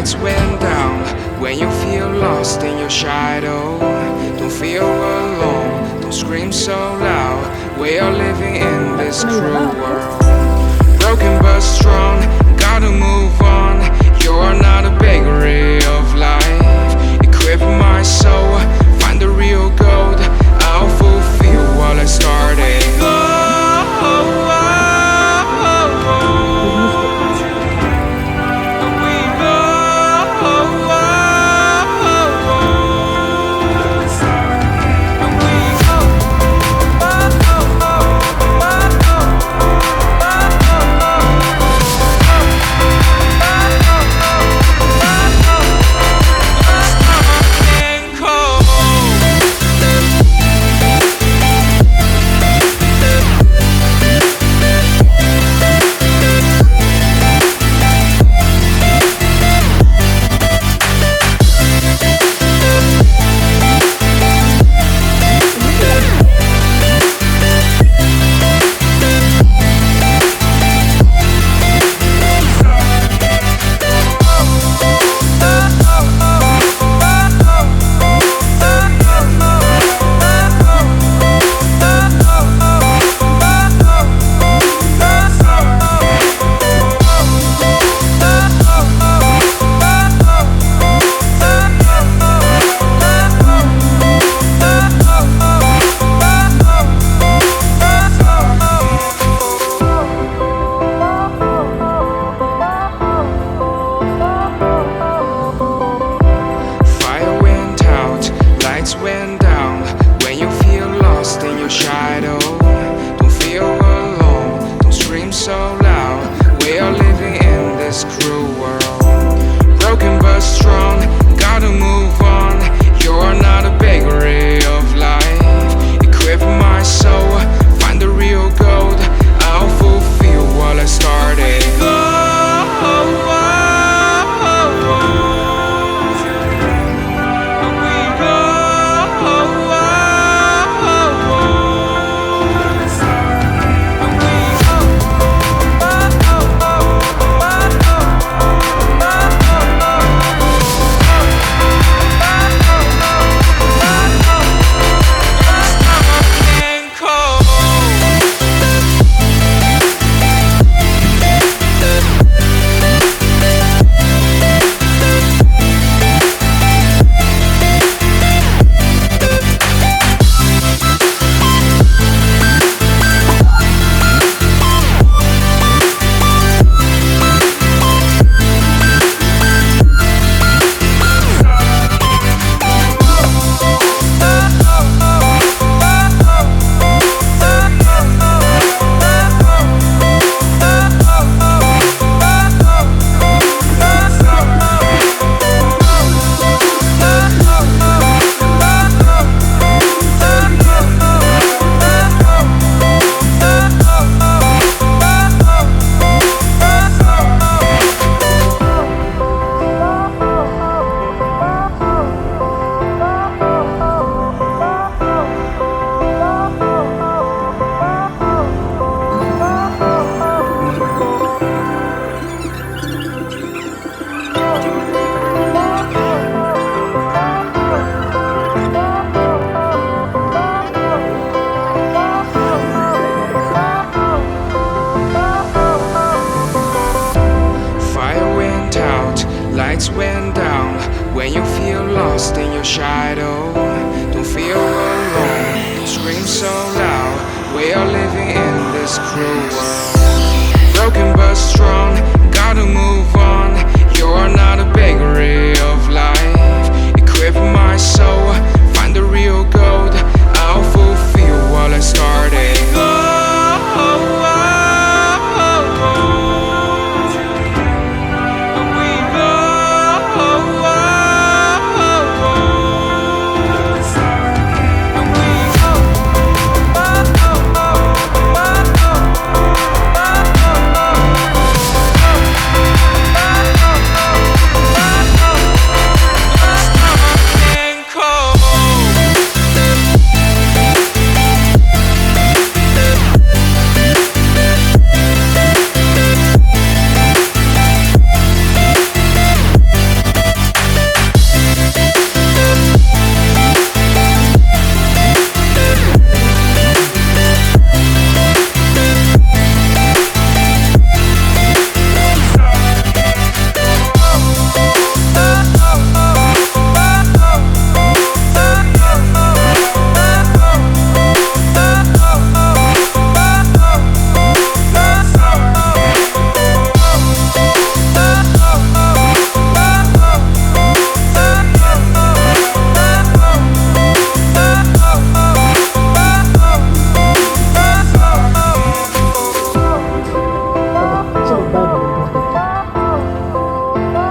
lights went down. When you feel lost in your shadow, don't feel alone, don't scream so loud. We are living in this cruel world, broken but strong, gotta move on. You're not a bakery of life. Equip my soul, find the real gold. I'll fulfill what I started. Went down. When you feel lost in your shadow, don't feel alone, don't scream so loud. We are living in this cruel world, broken but strong, gotta move on. You're not a bakery of life. Equip my soul, find the real gold. I'll fulfill what I started. Lights went down. When you feel lost in your shadow, don't feel alone, don't scream so loud. We are living in this cruel world, broken but strong, gotta move on.